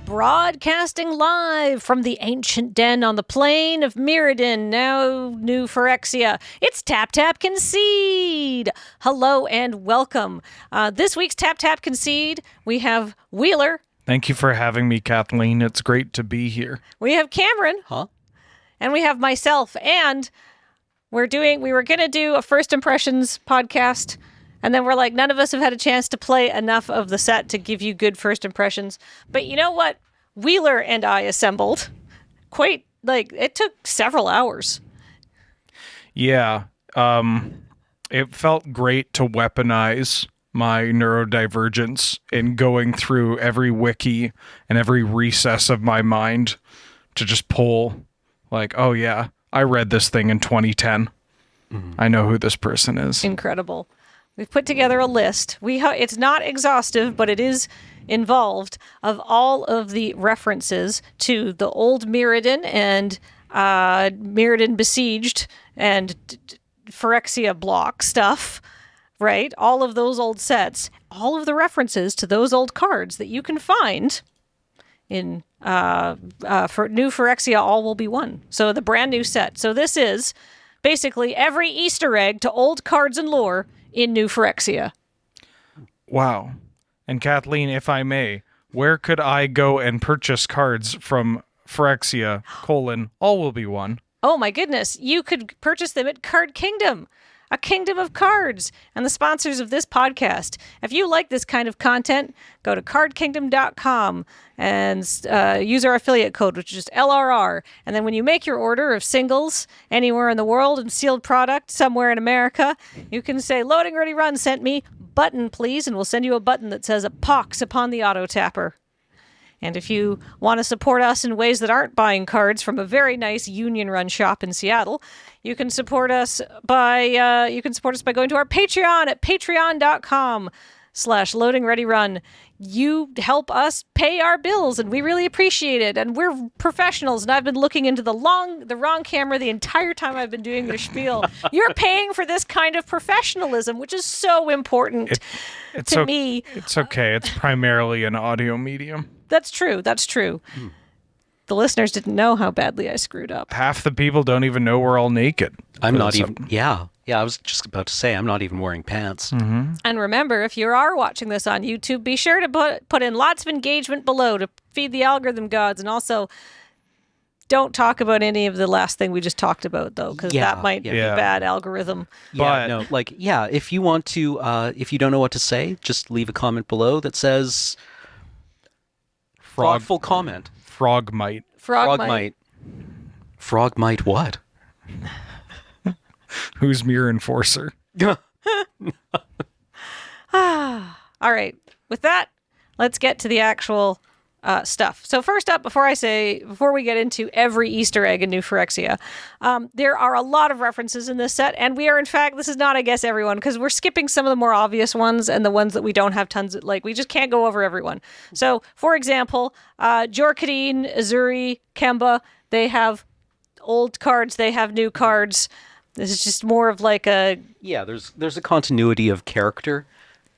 Broadcasting live from the ancient den on the plain of Mirrodin, now New Phyrexia. It's TapTapConcede. Hello and welcome. This week's TapTapConcede, we have Wheeler. Thank you for having me, Kathleen. It's great to be here. We have Cameron. And we have myself. And we were going to do a first impressions podcast. And then we're like, none of us have had a chance to play enough of the set to give you good first impressions. But you know what? Wheeler and I assembled it took several hours. Yeah. It felt great to weaponize my neurodivergence in going through every wiki and every recess of my mind to just pull like, oh yeah, I read this thing in 2010. Mm-hmm. I know who this person is. Incredible. We've put together a list. It's not exhaustive, but it is involved of all of the references to the old Mirrodin and Mirrodin Besieged and Phyrexia block stuff, right? All of those old sets, all of the references to those old cards that you can find in for New Phyrexia All Will Be One. So the brand new set. So this is basically every Easter egg to old cards and lore in New Phyrexia. Wow. And Kathleen, if I may, where could I go and purchase cards from Phyrexia, All Will Be One? Oh my goodness. You could purchase them at Card Kingdom, a kingdom of cards, and the sponsors of this podcast. If you like this kind of content, go to cardkingdom.com and use our affiliate code, which is LRR. And then when you make your order of singles anywhere in the world and sealed product somewhere in America, you can say, Loading Ready Run sent me, button please, and we'll send you a button that says a pox upon the auto tapper. And if you want to support us in ways that aren't buying cards from a very nice union-run shop in Seattle, you can support us by going to our Patreon at patreon.com/loadingreadyrun. You help us pay our bills, and we really appreciate it. And we're professionals, and I've been looking into the wrong camera the entire time I've been doing this spiel. You're paying for this kind of professionalism, which is so important to me. It's okay. It's primarily an audio medium. That's true. The listeners didn't know how badly I screwed up. Half the people don't even know we're all naked. I'm not even. Yeah, I was just about to say I'm not even wearing pants. Mm-hmm. And remember, if you are watching this on YouTube, be sure to put in lots of engagement below to feed the algorithm gods, and also don't talk about any of the last thing we just talked about, though, because that might be a bad algorithm. If you want to, if you don't know what to say, just leave a comment below that says thoughtful comment. Frog might. Frog might. Frog might what? Who's Mirror Enforcer? All right. With that, let's get to the actual stuff. So first up, before we get into every Easter egg in New Phyrexia, there are a lot of references in this set, and we are, in fact, this is not, I guess, everyone, because we're skipping some of the more obvious ones and the ones that we don't have tons of, we just can't go over everyone. So, for example, Jorkadeen, Azuri, Kemba, they have old cards, they have new cards. This is just more of like a... Yeah, there's a continuity of character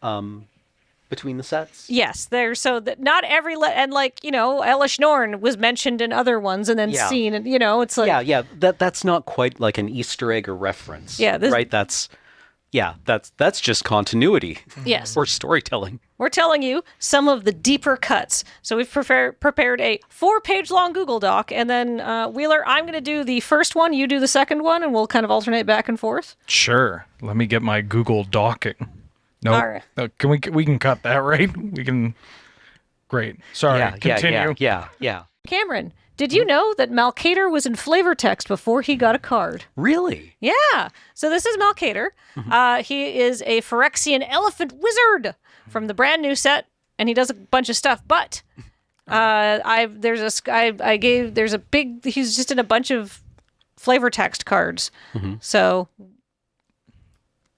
between the sets. Yes, not every... and Elish Norn was mentioned in other ones and then seen, and it's like... Yeah, that's not quite like an Easter egg or reference. Yeah. Right, that's just continuity. Yes. Or storytelling. We're telling you some of the deeper cuts. So we've prepared a 4-page long Google Doc, and then Wheeler, I'm going to do the first one, you do the second one, and we'll kind of alternate back and forth. Sure. Let me get my Google Docking. No, all right. We can cut that, right? We can. Great. Sorry. Continue. Yeah. Cameron, did you know that Malkator was in flavor text before he got a card? Really? Yeah. So this is Malkator. Mm-hmm. He is a Phyrexian elephant wizard from the brand new set, and he does a bunch of stuff. But he's just in a bunch of flavor text cards. Mm-hmm. So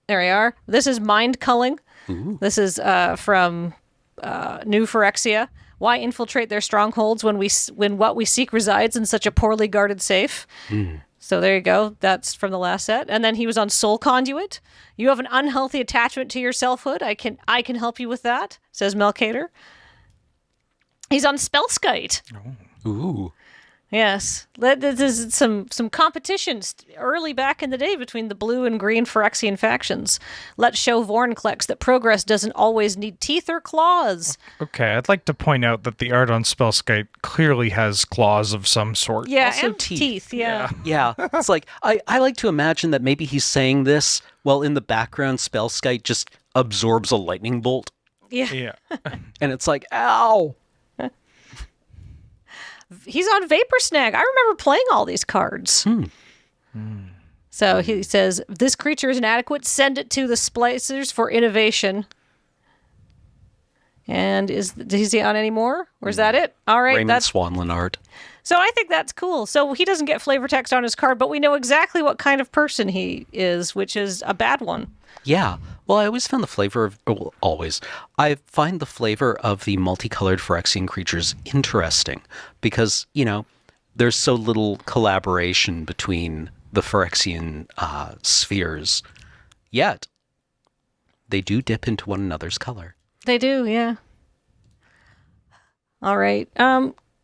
there we are. This is Mind Culling. Ooh. This is from New Phyrexia. Why infiltrate their strongholds when what we seek resides in such a poorly guarded safe? Mm. So there you go. That's from the last set. And then he was on Soul Conduit. You have an unhealthy attachment to your selfhood. I can help you with that, says Malkator. He's on Spellskite. Ooh. Yes, this is some competitions early back in the day between the blue and green Phyrexian factions. Let's show Vorinclex that progress doesn't always need teeth or claws. Okay, I'd like to point out that the art on Spellskite clearly has claws of some sort. Yeah, Also and teeth. yeah. Yeah, it's like, I like to imagine that maybe he's saying this while in the background Spellskite just absorbs a lightning bolt. Yeah. Yeah. And it's like, ow! He's on Vapor Snag. I remember playing all these cards. So he says, this creature is inadequate. Send it to the Splicers for innovation. And is he on any more? Or is that it? All right. Raymond Swanlin art. So I think that's cool. So he doesn't get flavor text on his card, but we know exactly what kind of person he is, which is a bad one. Yeah. Well, I always found the flavor of... Well, always. I find the flavor of the multicolored Phyrexian creatures interesting because, there's so little collaboration between the Phyrexian spheres. Yet, they do dip into one another's color. They do, yeah. All right.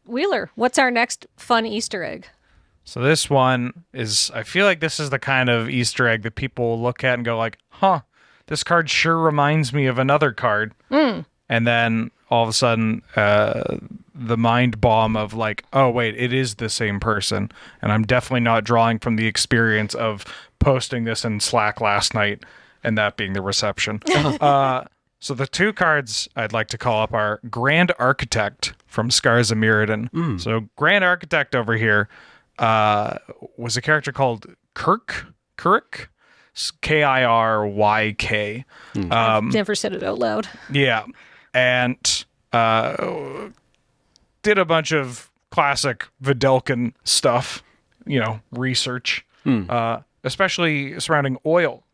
Wheeler, what's our next fun Easter egg? So this one is, I feel like this is the kind of Easter egg that people will look at and go like, huh, this card sure reminds me of another card. And then all of a sudden, the mind bomb of like, oh, wait, it is the same person. And I'm definitely not drawing from the experience of posting this in Slack last night and that being the reception. So the two cards I'd like to call up are Grand Architect from Scars of Mirrodin. So Grand Architect over here was a character called Kirk, K-I-R-Y-K. I've never said it out loud. Yeah, and did a bunch of classic Videlkin stuff, research, especially surrounding oil.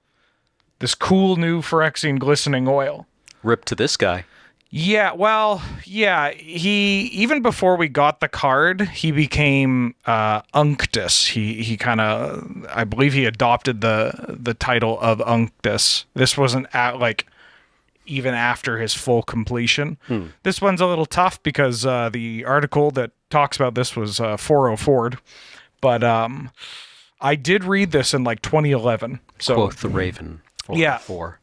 This cool new Phyrexian glistening oil. Rip to this guy. Yeah, well, yeah, he, even before we got the card, he became Unctus. He kind of, I believe he adopted the title of Unctus. This wasn't even after his full completion. This one's a little tough because the article that talks about this was 404'd, but I did read this in 2011. So Quoth the Raven. Yeah. 4.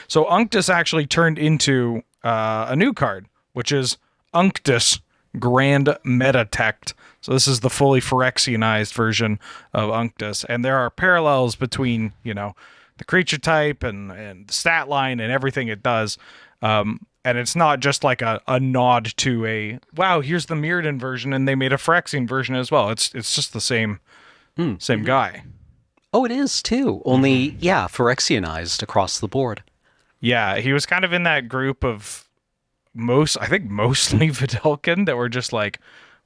So Unctus actually turned into a new card, which is Unctus Grand Metatect. So this is the fully Phyrexianized version of Unctus. And there are parallels between, the creature type and the stat line and everything it does. And it's not just like a nod to wow, here's the Mirrodin version and they made a Phyrexian version as well. It's just the same guy. Oh, it is too. Only, Phyrexianized across the board. Yeah, he was kind of in that group of mostly Videlkin that were just like,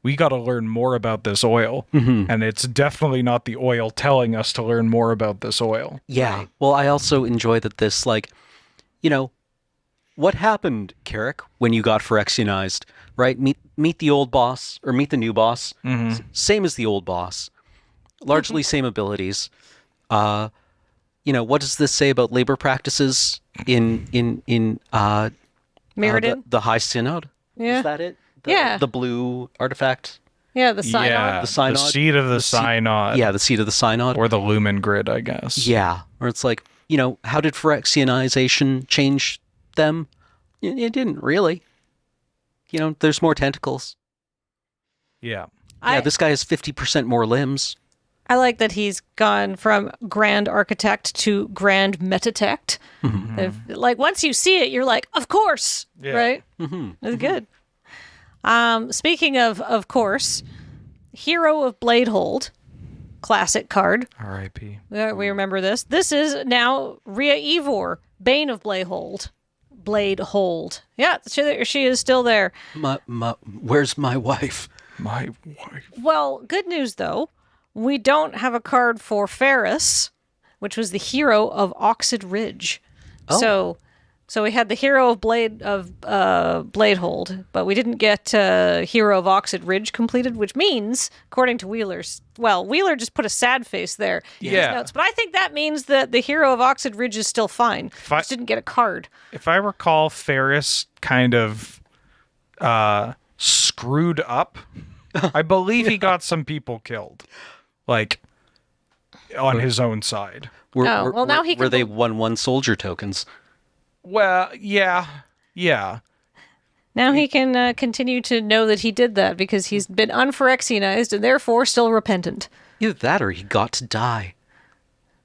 we got to learn more about this oil. And it's definitely not the oil telling us to learn more about this oil. Yeah. Right. Well, I also enjoy that this, what happened, Carrick, when you got Phyrexianized, right? Meet the old boss, or meet the new boss. Same as the old boss. Largely same abilities. What does this say about labor practices in Mirrodin? The High Synod? Yeah. Is that it? Yeah. The blue artifact? Yeah, the Synod. Yeah, The Synod? the seat of the Synod. Yeah, the seat of the Synod. Or the Lumen Grid, I guess. Yeah. Or it's like, how did Phyrexianization change them? It didn't really. There's more tentacles. Yeah. This guy has 50% more limbs. I like that he's gone from Grand Architect to Grand Metatect. Once you see it, you're like, of course, right? That's good. Speaking of course, Hero of Bladehold, classic card. R.I.P. We remember this. This is now Rhea Evor, Bane of Bladehold. Yeah, she is still there. Where's my wife? My wife. Well, good news though. We don't have a card for Ferris, which was the hero of Oxid Ridge. Oh. So we had the hero of Bladehold, but we didn't get hero of Oxid Ridge completed, which means, according to Wheeler's, Wheeler just put a sad face there in his notes. But I think that means that the hero of Oxid Ridge is still fine. Just didn't get a card. If I recall, Ferris kind of screwed up. I believe he got some people killed, like on his own side. Now he can were they 1/1 soldier tokens? Well, yeah. Now he can continue to know that he did that because he's been unphyrexianized and therefore still repentant. Either that or he got to die.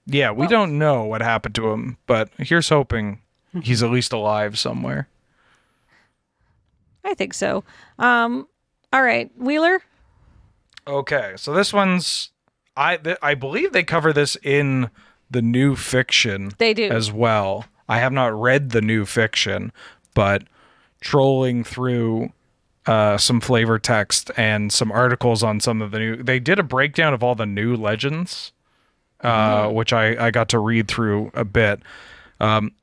Yeah, we don't know what happened to him, but here's hoping he's at least alive somewhere. I think so. All right, Wheeler? Okay, so this one's... I believe they cover this in the new fiction They do. as well. I have not read the new fiction, but trolling through some flavor text and some articles on some of the new... They did a breakdown of all the new legends, which I got to read through a bit.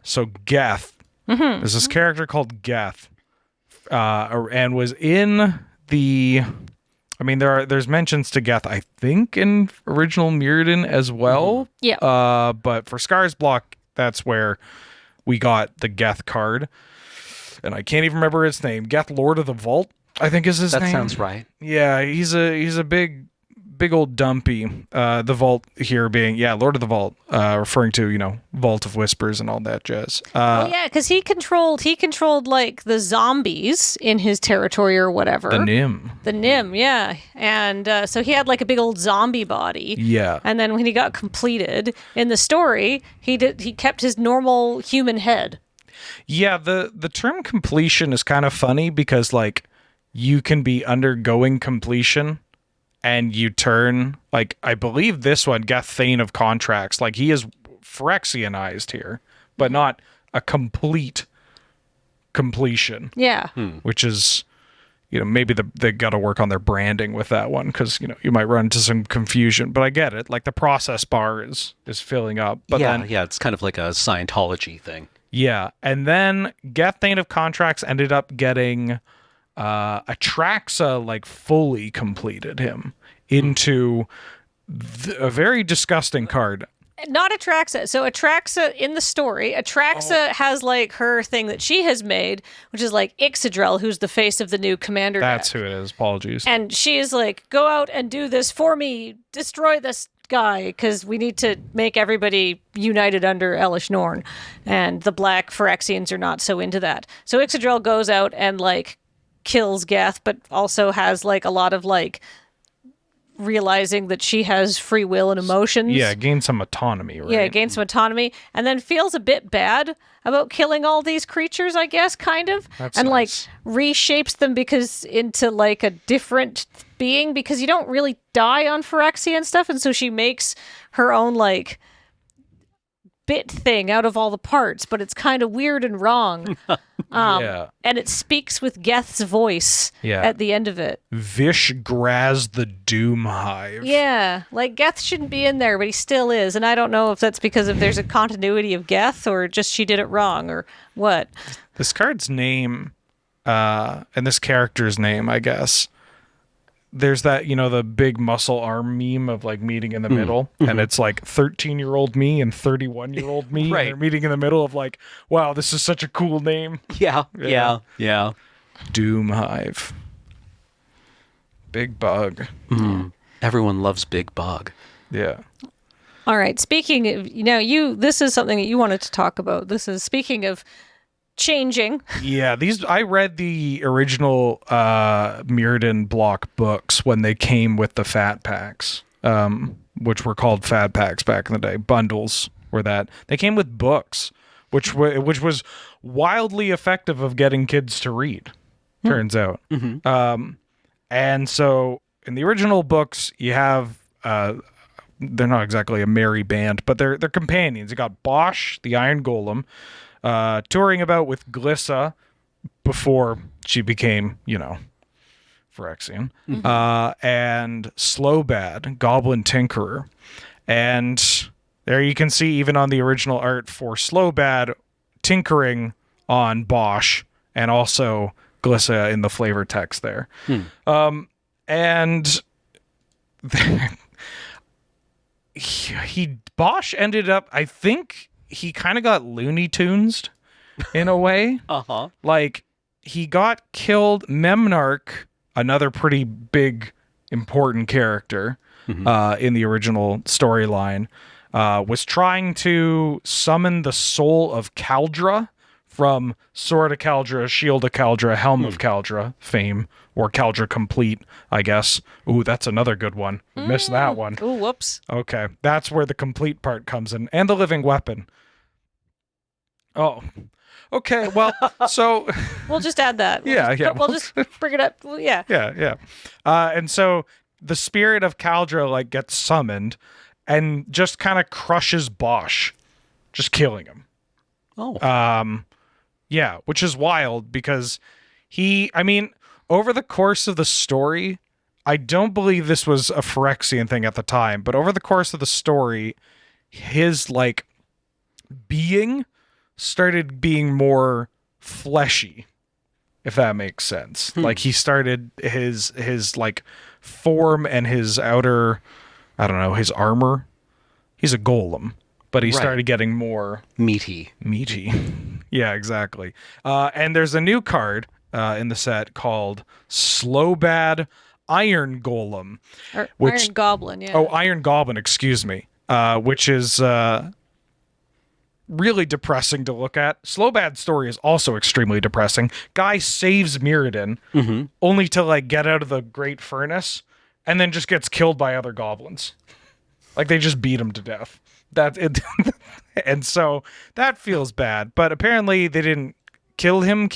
So Geth, there's this character called Geth, and was in the... I mean, there's mentions to Geth, I think, in original Mirrodin as well. Yeah. But for Scar's Block, that's where we got the Geth card. And I can't even remember its name. Geth, Lord of the Vault, I think is his name. That sounds right. Yeah, he's a big old dumpy. The Vault here being, Lord of the Vault, referring to, Vault of Whispers and all that jazz. Because he controlled like the zombies in his territory or whatever. The Nim. The Nim, yeah. And so he had like a big old zombie body. Yeah. And then when he got completed in the story, he kept his normal human head. Yeah, the term completion is kind of funny because like you can be undergoing completion and you turn, like, I believe this one, Geth Thane of Contracts, like he is Phyrexianized here, but not a complete completion. Yeah. Which is, maybe they got to work on their branding with that one because, you might run into some confusion, but I get it. Like the process bar is filling up. But it's kind of like a Scientology thing. Yeah, and then Geth Thane of Contracts ended up getting Atraxa like fully completed him into a very disgusting card. Not Atraxa. So Atraxa in the story, Atraxa has like her thing that she has made, which is like Ixodrel, who's the face of the new commander. That's deck. who it is. Apologies. And she is like, go out and do this for me. Destroy this guy because we need to make everybody united under Elish Norn. And the black Phyrexians are not so into that. So Ixodrel goes out and like kills Geth, but also has like a lot of like realizing that she has free will and emotions. Yeah, gain some autonomy, right? Yeah, gain some autonomy, and then feels a bit bad about killing all these creatures, I guess, kind of. That's and nice. like reshapes them into like a different being because you don't really die on Phyrexia and stuff, and so she makes her own like bit thing out of all the parts, but it's kind of weird and wrong. Yeah. And it speaks with Geth's voice at the end of it. Vish Graz the Doom Hive. Yeah, like Geth shouldn't be in there, but he still is. And I don't know if that's because if there's a continuity of Geth or just she did it wrong or what. This card's name, and this character's name, I guess. There's that, the big muscle arm meme of like meeting in the middle. And it's like 13-year-old me and 31-year-old me. Right. And they're meeting in the middle of like, wow, this is such a cool name. Yeah. Doom Hive. Big bug. Everyone loves Big Bug. Yeah. All right. Speaking of, this is something that you wanted to talk about. This is speaking of changing. Yeah, I read the original Mirrodin block books when they came with the fat packs, which were called fat packs back in the day. Bundles were that. They came with books, which was wildly effective of getting kids to read, turns out. And so in the original books, you have they're not exactly a merry band, but they're companions. You got Bosch, the Iron Golem, touring about with Glissa before she became, Phyrexian, and Slowbad, Goblin Tinkerer. And there you can see, even on the original art for Slowbad, tinkering on Bosch, and also Glissa in the flavor text there. And Bosch ended up, I think, he kind of got Looney Tunes in a way. Uh-huh. Like, he got killed. Memnarch, another pretty big, important character in the original storyline, was trying to summon the soul of Kaldra from Sword of Kaldra, Shield of Kaldra, Helm of Kaldra fame, or Kaldra Complete, I guess. Ooh, that's another good one. We missed that one. Ooh, whoops. Okay, that's where the complete part comes in. And the living weapon. Oh, okay, well, so... We'll just add that. We'll just bring it up. Well, yeah. Yeah. And so the spirit of Kaldra, like, gets summoned and just kind of crushes Bosch, just killing him. Oh. Yeah, which is wild because over the course of the story, I don't believe this was a Phyrexian thing at the time, but over the course of the story, his, like, being started being more fleshy, if that makes sense. Like, he started his like form and his outer, I don't know, his armor. He's a golem, but he started getting more meaty. Yeah, exactly. And there's a new card in the set called Slowbad Iron Golem, Iron Goblin. Yeah. Oh, Iron Goblin, excuse me. Which is really depressing to look at. Slowbad's story is also extremely depressing. Guy saves Mirrodin only to, like, get out of the Great Furnace and then just gets killed by other goblins. Like, they just beat him to death. That's it. And so that feels bad. But apparently they didn't kill him.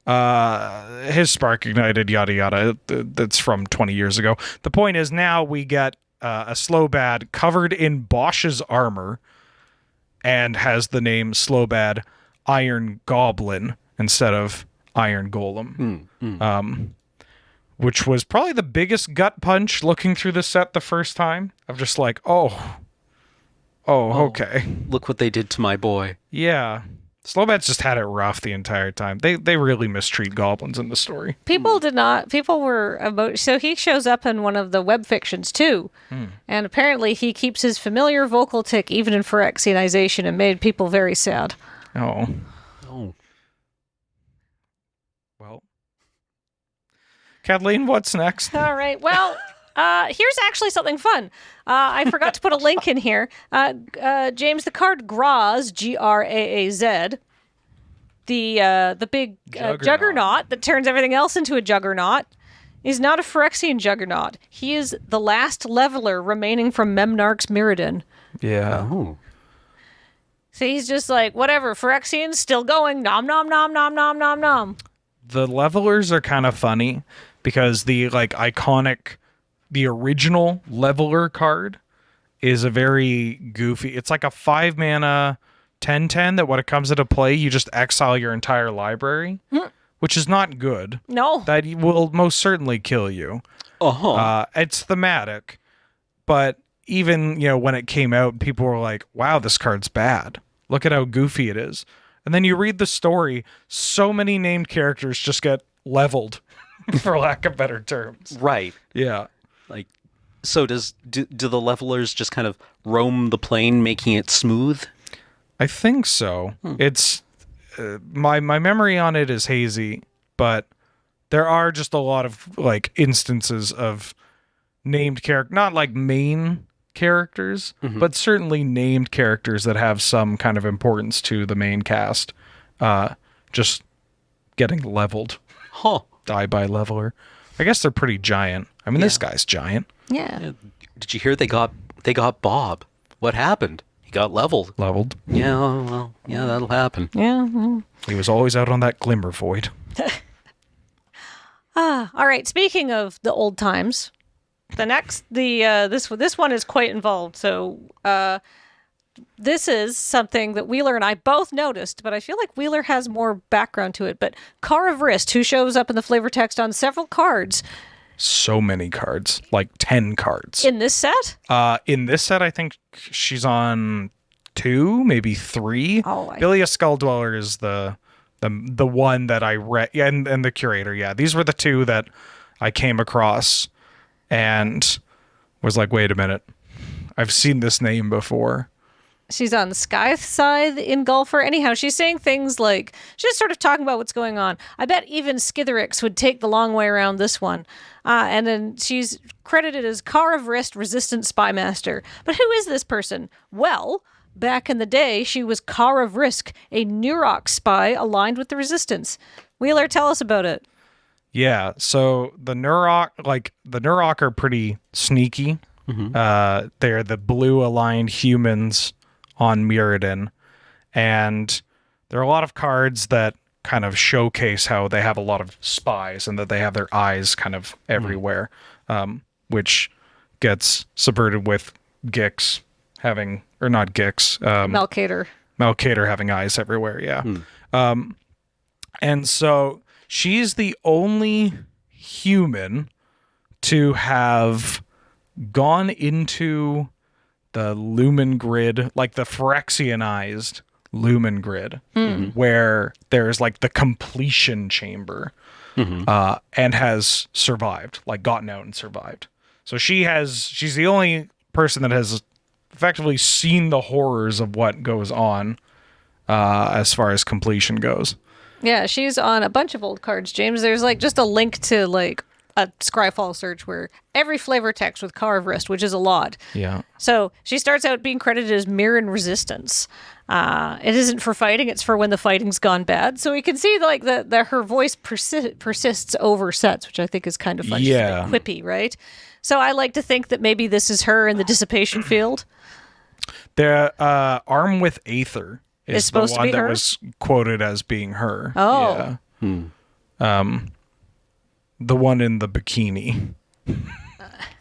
His spark ignited, yada yada. That's from 20 years ago. The point is, now we get a Slowbad covered in Bosch's armor and has the name Slowbad Iron Goblin instead of Iron Golem. Which was probably the biggest gut punch looking through the set the first time. Of just like, oh, okay. Look what they did to my boy. Yeah. Slowbad's just had it rough the entire time. They really mistreat goblins in the story. People were about, so he shows up in one of the web fictions too. And apparently he keeps his familiar vocal tick even in Phyrexianization, and made people very sad. Oh. Well. Kathleen, what's next? All right. Well, here's actually something fun. I forgot to put a link in here. James, the card Graaz, Graaz, the big juggernaut that turns everything else into a juggernaut, is not a Phyrexian juggernaut. He is the last leveler remaining from Memnarch's Mirrodin. Yeah. Oh. See, he's just like, whatever, Phyrexian's still going, nom nom nom nom nom nom nom. The levelers are kind of funny because the, like, iconic, the original leveler card is a very goofy, it's like a 5-mana 10/10 that when it comes into play, you just exile your entire library, which is not good. No. That will most certainly kill you. It's thematic, but even, when it came out, people were like, wow, this card's bad. Look at how goofy it is. And then you read the story, so many named characters just get leveled, for lack of better terms. Right. Yeah. Like, so do the levelers just kind of roam the plane, making it smooth? I think so. It's my memory on it is hazy, but there are just a lot of, like, instances of named character, not like main characters, but certainly named characters that have some kind of importance to the main cast, just getting leveled. Die by leveler. I guess they're pretty giant. I mean, this guy's giant. Yeah. Did you hear they got Bob? What happened? He got leveled. Yeah, well, yeah, that'll happen. Yeah. Well. He was always out on that glimmer void. All right. Speaking of the old times, this one is quite involved. So this is something that Wheeler and I both noticed, but I feel like Wheeler has more background to it. But Car of Wrist, who shows up in the flavor text on several cards. So many cards, like 10 cards. In this set? In this set, I think she's on 2, maybe 3. Billia Skulldweller is the one that I read, and the curator. Yeah, these were the 2 that I came across and was like, wait a minute, I've seen this name before. She's on the Scythe side in Golfer. Anyhow, she's saying things like, she's just sort of talking about what's going on. I bet even Skitherix would take the long way around this one. And then she's credited as Car of Wrist Resistant Spymaster. But who is this person? Well, back in the day, she was Car of Risk, a Nurok spy aligned with the Resistance. Wheeler, tell us about it. Yeah, so the Nurok are pretty sneaky. They're the blue-aligned humans on Mirrodin, and there are a lot of cards that kind of showcase how they have a lot of spies and that they have their eyes kind of everywhere, which gets subverted with Gix having, or not Gix, Malkator having eyes everywhere, yeah. And so she's the only human to have gone into the lumen grid, like the Phyrexianized lumen grid, where there's like the completion chamber, and has survived, like gotten out and survived. So she's the only person that has effectively seen the horrors of what goes on as far as completion goes. Yeah, she's on a bunch of old cards, James. There's like just a link to like a Scryfall search where every flavor text with Car of Wrist, which is a lot. Yeah. So she starts out being credited as Mirren Resistance. It isn't for fighting; it's for when the fighting's gone bad. So we can see like the her voice persists over sets, which I think is kind of fun. Yeah. She's a bit quippy, right? So I like to think that maybe this is her in the dissipation field. The Arm with Aether is the supposed to one be that her? was quoted as being her. Oh. Yeah. The one in the bikini,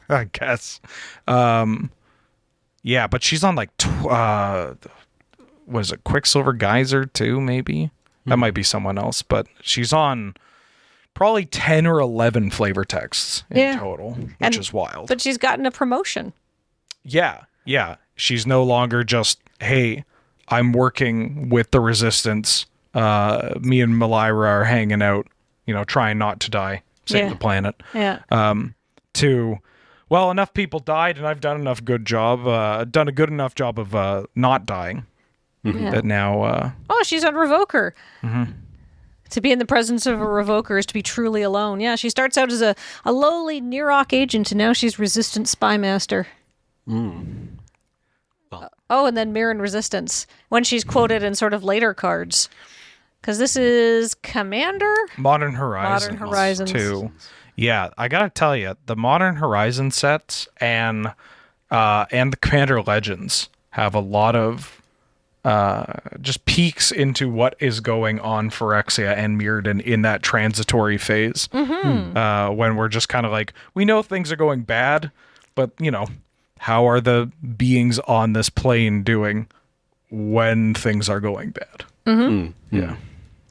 I guess. Yeah, but she's on like, was it Quicksilver Geyser too, maybe? That might be someone else, but she's on probably 10 or 11 flavor texts in total, which is wild. But she's gotten a promotion. Yeah. She's no longer just, hey, I'm working with the Resistance. Me and Malira are hanging out, trying not to die. Save the planet. Yeah. To, well, enough people died, and I've done a good enough job of not dying. That now. Oh, she's on Revoker. To be in the presence of a Revoker is to be truly alone. Yeah, she starts out as a lowly Nurok agent, and now she's Resistant Spymaster. Oh, and then Mirren Resistance when she's quoted in sort of later cards. Because this is Commander? Modern Horizons. Too. Yeah, I gotta tell you, the Modern Horizon sets and the Commander Legends have a lot of just peeks into what is going on Phyrexia and Mirrodin in that transitory phase. When we're just kind of like, we know things are going bad, but, how are the beings on this plane doing when things are going bad? Yeah.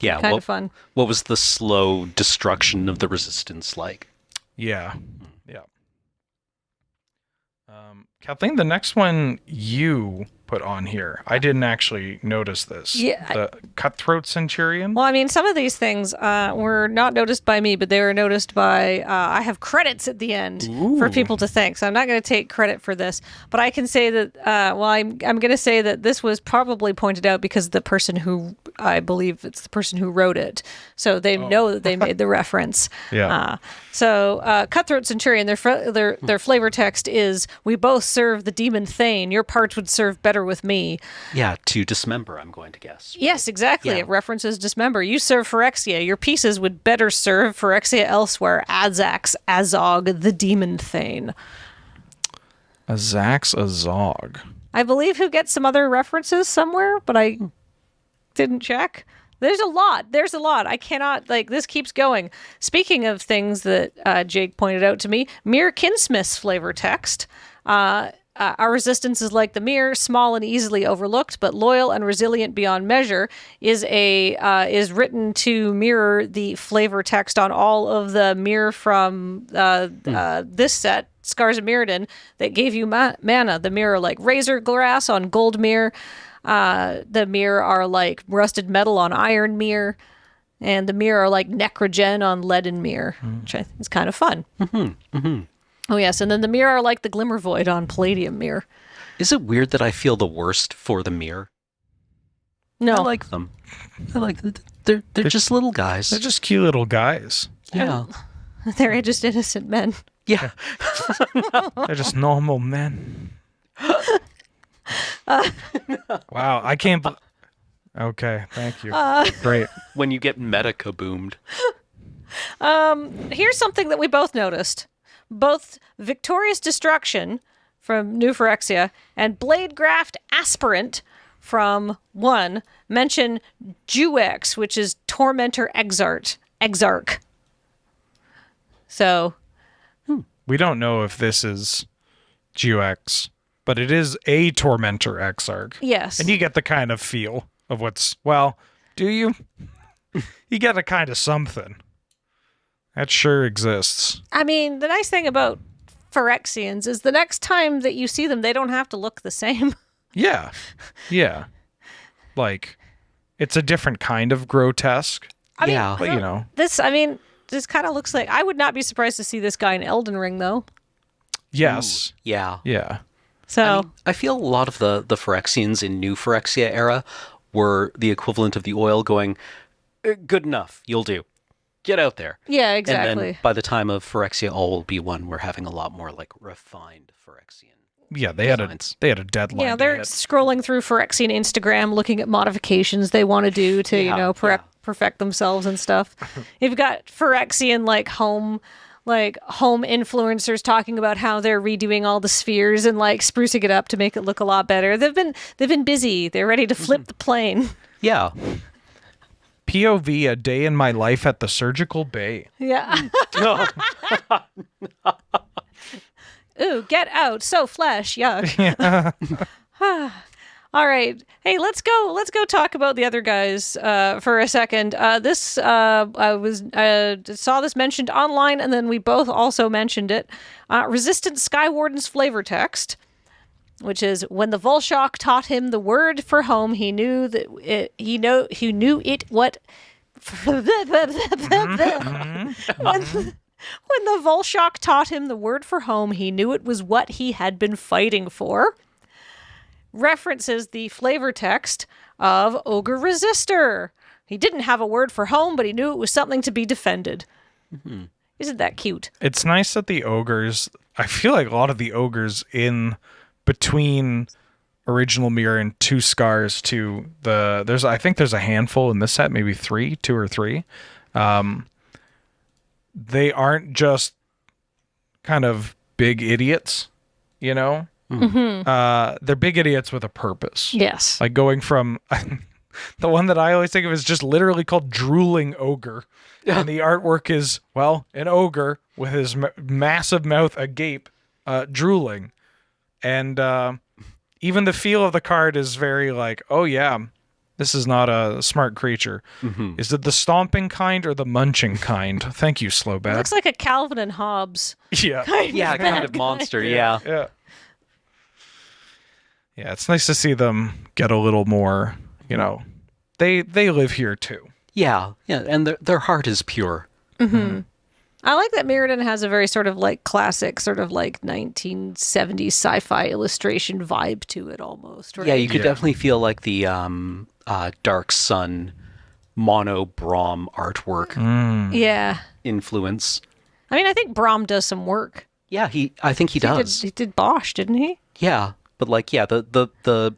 Yeah, Kind of fun. What was the slow destruction of the Resistance like? Yeah. Kathleen, the next one you put on here, I didn't actually notice this. Yeah. The Cutthroat Centurion. Well, I mean, some of these things were not noticed by me, but they were noticed by, I have credits at the end for people to thank. So I'm not going to take credit for this, but I can say that, I'm going to say that this was probably pointed out because the person who, I believe it's the person who wrote it. So they know that they made the reference. Yeah. So Cutthroat Centurion, their flavor text is, we both serve the demon Thane. Your parts would serve better with me. Yeah, to dismember, I'm going to guess. Yes, exactly. Yeah. It references dismember. You serve Phyrexia. Your pieces would better serve Phyrexia elsewhere. Azax, Azog, the demon Thane. Azax Azog. I believe who gets some other references somewhere, but I didn't check. There's a lot. I cannot, this keeps going. Speaking of things that Jake pointed out to me, Mir Kinsmith's flavor text. Our resistance is like the mirror, small and easily overlooked, but loyal and resilient beyond measure, is written to mirror the flavor text on all of the mirror from this set, Scars of Mirrodin, that gave you mana. The mirror like razor grass on gold mirror. The mirror are like rusted metal on iron mirror, and the mirror are like necrogen on leaden mirror, which I think is kind of fun. Oh yes, and then the mirror are like the glimmer void on palladium mirror. Is it weird that I feel the worst for the mirror? No. I like them. I like they're just little guys. They're just cute little guys. Yeah. They're just innocent men. Yeah. They're just normal men. Wow, I can't. Okay, thank you. Great. When you get meta-kaboomed. Here's something that we both noticed. Both Victorious Destruction from New Phyrexia and Bladegraft Aspirant from 1 mention Juex, which is Tormentor Exarch. So... We don't know if this is Juex, but it is a Tormentor Exarch. Yes. And you get the kind of feel of what's... Well, do you? You get a kind of something. That sure exists. I mean, the nice thing about Phyrexians is the next time that you see them, they don't have to look the same. Yeah. Yeah. Like, it's a different kind of grotesque. I mean, Yeah. But, you know. This kind of looks like... I would not be surprised to see this guy in Elden Ring, though. Yes. Yeah. Yeah. So... I feel a lot of the Phyrexians in New Phyrexia era were the equivalent of the oil going, good enough, you'll do. Get out there. yeah, And exactly. then by the time of Phyrexia All Will Be One, we're having a lot more like refined Phyrexian. Yeah, they had designs. a deadline. Yeah, to they're hit. scrolling through Phyrexian Instagram, looking at modifications they want to do to, Yeah, perfect themselves and stuff. You've got Phyrexian home influencers talking about how they're redoing all the spheres and sprucing it up to make it look a lot better. They've been busy. They're ready to flip the plane. Yeah. POV, a day in my life at the surgical bay. Yeah. Ooh, get out. So flesh. Yuck. All right. Hey, let's go talk about the other guys for a second. I saw this mentioned online, and then we both also mentioned it. Resistant Skywarden's flavor text, which is when the Volshock taught him the word for home, he knew that he knew it what. When the Volshock taught him the word for home, he knew it was what he had been fighting for. References the flavor text of Ogre Resistor. He didn't have a word for home, but he knew it was something to be defended. Mm-hmm. Isn't that cute? It's nice that the ogres, I feel like a lot of the ogres in between Original Mirror and Two Scars to I think there's a handful in this set, maybe two or three. They aren't just kind of big idiots, you know? Mm-hmm. They're big idiots with a purpose. Yes. Like going from the one that I always think of is just literally called Drooling Ogre. And the artwork is, well, an ogre with his massive mouth agape, drooling. And even the feel of the card is very like, oh yeah, this is not a smart creature. Mm-hmm. Is it the stomping kind or the munching kind? Thank you, Slowbat. It looks like a Calvin and Hobbes. Yeah. Kind of monster, yeah. Yeah. Yeah, it's nice to see them get a little more, they live here too. Yeah, and their heart is pure. Mm-hmm. I like that Mirrodin has a very sort of classic, sort of 1970s sci-fi illustration vibe to it almost, right? Yeah, you could definitely feel like the Dark Sun mono Braum artwork Yeah. influence. I mean, I think Braum does some work. Yeah, I think he does. He did Bosch, didn't he? Yeah, but the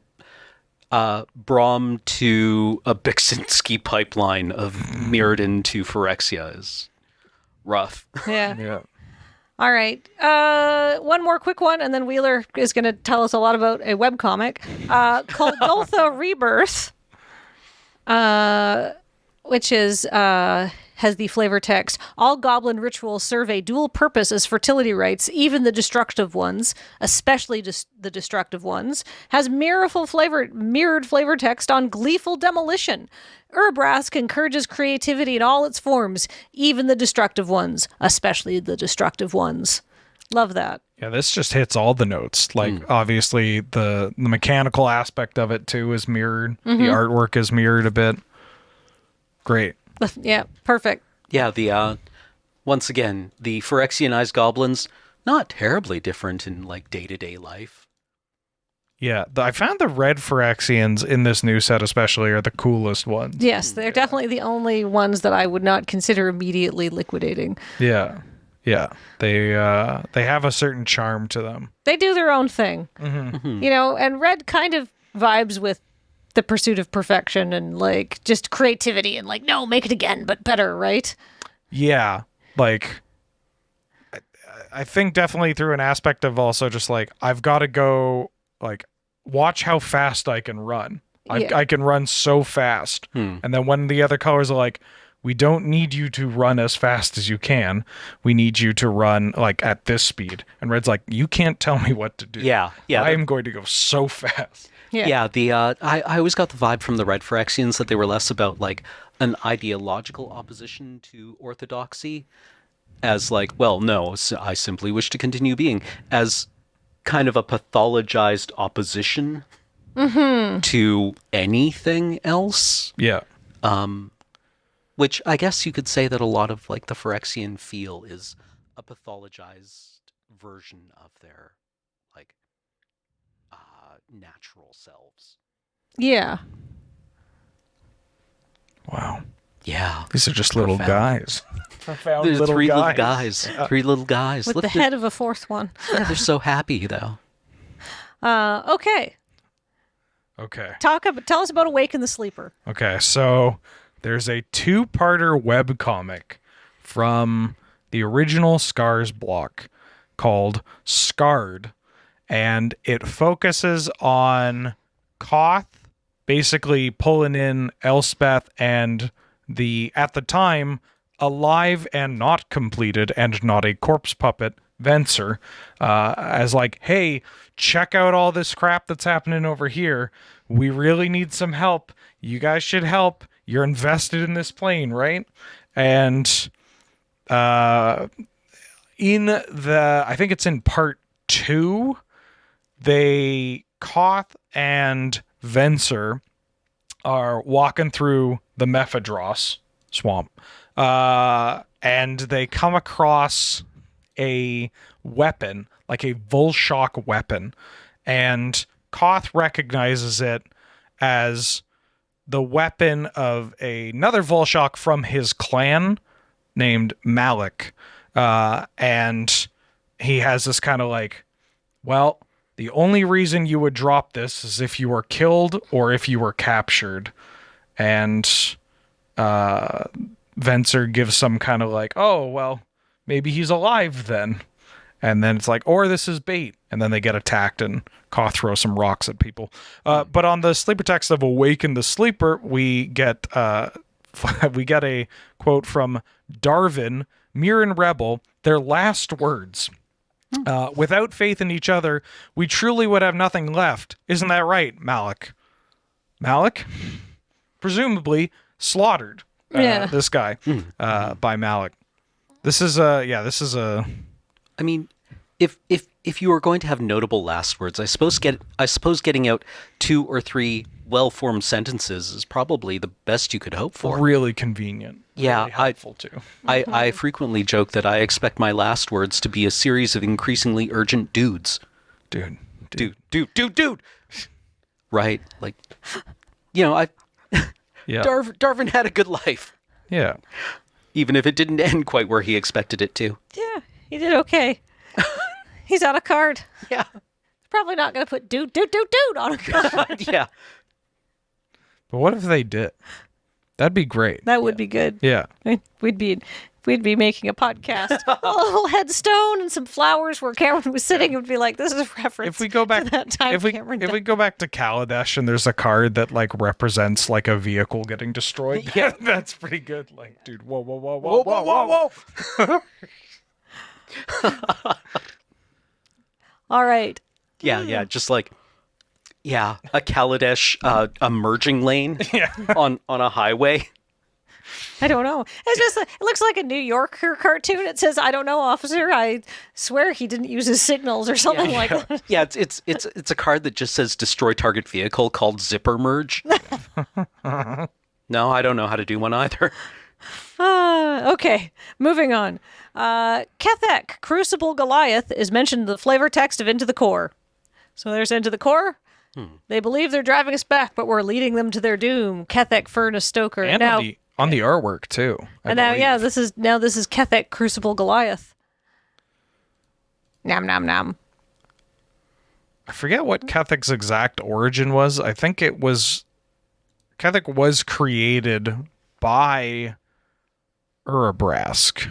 Braum to a Bixinski pipeline of Mirrodin to Phyrexia is rough. Yeah. Yeah. All right. One more quick one, and then Wheeler is going to tell us a lot about a webcomic called Goltha Rebirth, which is has the flavor text. All goblin rituals serve a dual purpose as fertility rites, even the destructive ones, especially the destructive ones, has mirrored flavor text on gleeful demolition. Urabrask encourages creativity in all its forms, even the destructive ones, especially the destructive ones. Love that. Yeah, this just hits all the notes. Obviously, the mechanical aspect of it, too, is mirrored. Mm-hmm. The artwork is mirrored a bit. Great. Yeah, perfect. Yeah, once again, the Phyrexianized goblins, not terribly different in, day-to-day life. Yeah, I found the red Phyrexians in this new set especially are the coolest ones. Yes, they're definitely the only ones that I would not consider immediately liquidating. Yeah. Yeah. They have a certain charm to them. They do their own thing. You know, and red kind of vibes with the pursuit of perfection and like just creativity and like, no, make it again, but better, right? Yeah. Like I think definitely through an aspect of also just like I've got to go like watch how fast I can run. Yeah. I can run so fast. And then when the other colors are like, we don't need you to run as fast as you can. We need you to run like at this speed. And red's like, you can't tell me what to do. Yeah. I am going to go so fast. Yeah. I always got the vibe from the red Phyrexians that they were less about like an ideological opposition to orthodoxy as like, well, no, I simply wish to continue being, as kind of a pathologized opposition to anything else. Yeah. Which I guess you could say that a lot of like the Phyrexian feel is a pathologized version of their like natural selves. Yeah. Wow. Yeah. These are just little guys. Profound There's little three guys. little guys. Three little guys. With Look, the head of a fourth one. they're so happy though. Okay. Okay. Tell us about Awaken the Sleeper. Okay, so there's a 2-parter webcomic from the original Scars block called Scarred, and it focuses on Koth basically pulling in Elspeth and the, at the time, alive and not completed and not a corpse puppet, Venser, as like, hey, check out all this crap that's happening over here. We really need some help. You guys should help. You're invested in this plane, right? And in the, I think it's in part 2, Koth and Venser are walking through the Mephedros swamp, and they come across a weapon, like a Volshock weapon, and Koth recognizes it as the weapon of another Volshock from his clan named Malik, and he has this kind of like, well, the only reason you would drop this is if you were killed or if you were captured. And Venser gives some kind of like, oh, well, maybe he's alive then. And then it's like, or this is bait. And then they get attacked and Koth throws some rocks at people. But on the sleeper text of Awaken the Sleeper, we get a quote from Darwin, Mirren Rebel, their last words. Without faith in each other, we truly would have nothing left. Isn't that right, Malik? Malik? Presumably slaughtered. This guy by Malik. This is a. I mean, if you are going to have notable last words, I suppose getting out 2 or 3 well-formed sentences is probably the best you could hope for. Really convenient. Yeah, really helpful too. I frequently joke that I expect my last words to be a series of increasingly urgent dudes. Dude. Right? Like, you know, Yeah. Darwin had a good life. Yeah. Even if it didn't end quite where he expected it to. Yeah, he did okay. He's on a card. Yeah. Probably not going to put dude on a card. Yeah. But what if they did? That'd be great. That would be good. Yeah. We'd be making a podcast. A little headstone and some flowers where Cameron was sitting. It would be like, this is a reference. If we go back to that time if we Cameron go back to Kaladesh and there's a card that like represents like a vehicle getting destroyed, yeah, that's pretty good. Like, dude, whoa. All right. Yeah, just like, yeah, a Kaladesh a merging lane on a highway. I don't know. It's just, it looks like a New Yorker cartoon. It says, I don't know, officer. I swear he didn't use his signals or something like that. Yeah, it's a card that just says destroy target vehicle called Zipper Merge. No, I don't know how to do one either. Okay, moving on. Kethek, Crucible Goliath, is mentioned in the flavor text of Into the Core. So there's Into the Core. They believe they're driving us back, but we're leading them to their doom. Kethek, Furnace, Stoker. And now, on the artwork too. and now, yeah, this is Kethek, Crucible, Goliath. Nom nom nom. I forget what Kethek's exact origin was. I think it was Kethek was created by Urabrask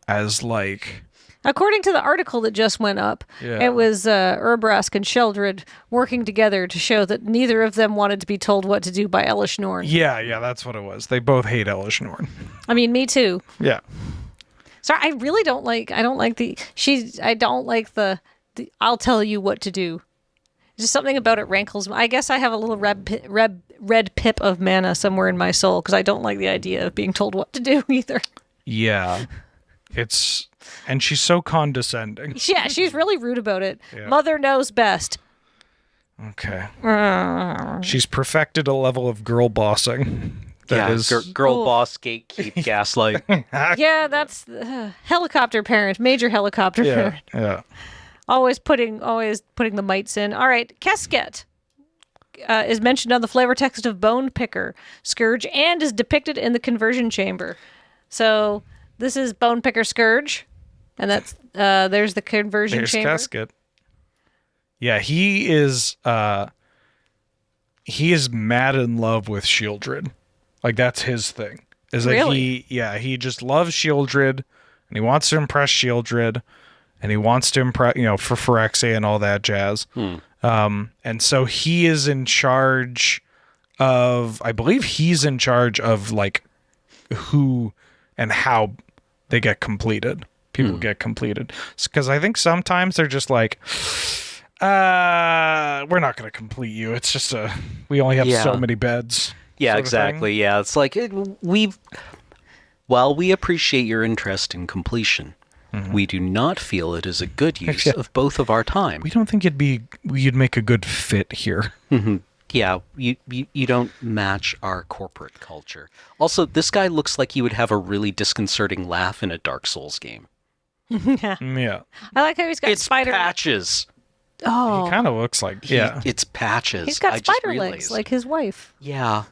as like. According to the article that just went up, it was Urbrask and Sheldred working together to show that neither of them wanted to be told what to do by Elish Norn. Yeah, that's what it was. They both hate Elish Norn. I mean, me too. Yeah. Sorry, I really don't like. I don't like the. I don't like the. I'll tell you what to do. Just something about it rankles. I guess I have a little red pip of mana somewhere in my soul because I don't like the idea of being told what to do either. Yeah. And she's so condescending. Yeah, she's really rude about it. Yeah. Mother knows best. Okay. She's perfected a level of girl bossing. That is girl boss, gatekeep, gaslight. Yeah, that's helicopter parent, major helicopter parent. Yeah. Always putting the mites in. All right, Kesket is mentioned on the flavor text of Bone Picker Scourge and is depicted in the conversion chamber. So this is Bone Picker Scourge, and that's there's the conversion chamber. There's Kesket. Yeah, he is mad in love with Sheoldred. Like that's his thing. Is that really? he just loves Sheoldred, and he wants to impress Sheoldred, and he wants to impress for Phyrexia and all that jazz. And so he is in charge of, I believe he's in charge of like who and how they get completed. People get completed. Because I think sometimes they're just like, we're not going to complete you. It's just we only have so many beds. Yeah, exactly. Yeah, it's like while we appreciate your interest in completion, we do not feel it is a good use of both of our time. We don't think you'd make a good fit here. Yeah, you don't match our corporate culture. Also, this guy looks like he would have a really disconcerting laugh in a Dark Souls game. Yeah. I like how he's got It's spider patches. Oh, He kind of looks like It's patches. he's got I just spider legs realized. like his wife. Yeah.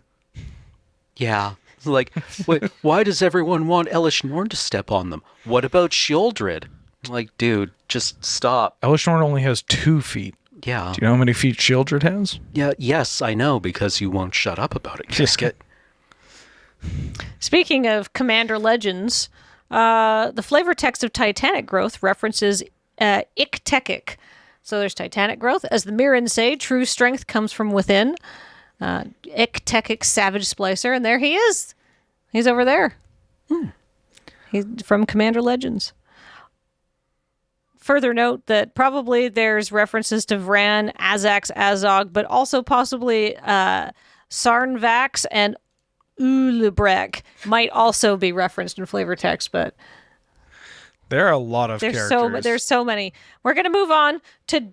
Like, wait, why does everyone want Elish Norn to step on them? What about Sheoldred? Like, dude, just stop. Elish Norn only has 2 feet. Yeah. Do you know how many feet Sheoldred has? Yeah. Yes, I know because you won't shut up about it, Kisket. Speaking of Commander Legends, the flavor text of Titanic Growth references Iktekik. So there's Titanic Growth. As the Mirrans say, true strength comes from within. Iktekik Savage Splicer, and there he is. He's over there. He's from Commander Legends. Further note that probably there's references to Vran, Azax, Azog, but also possibly Sarnvax and Ulebrek might also be referenced in flavor text, but There are a lot of characters. there's so many. We're gonna move on to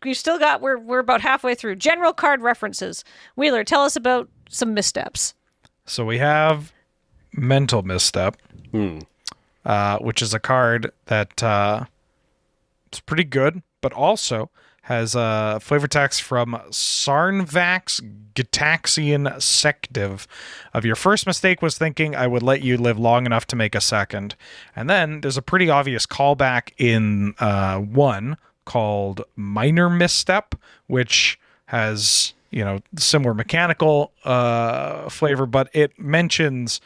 we've still got we're about halfway through. General card references. Wheeler, tell us about some missteps. So we have Mental Misstep, which is a card that it's pretty good, but also has a flavor text from Sarnvax Gitaxian Sective. Of your first mistake was thinking I would let you live long enough to make a second. And then there's a pretty obvious callback in one called Minor Misstep, which has, similar mechanical flavor, but it mentions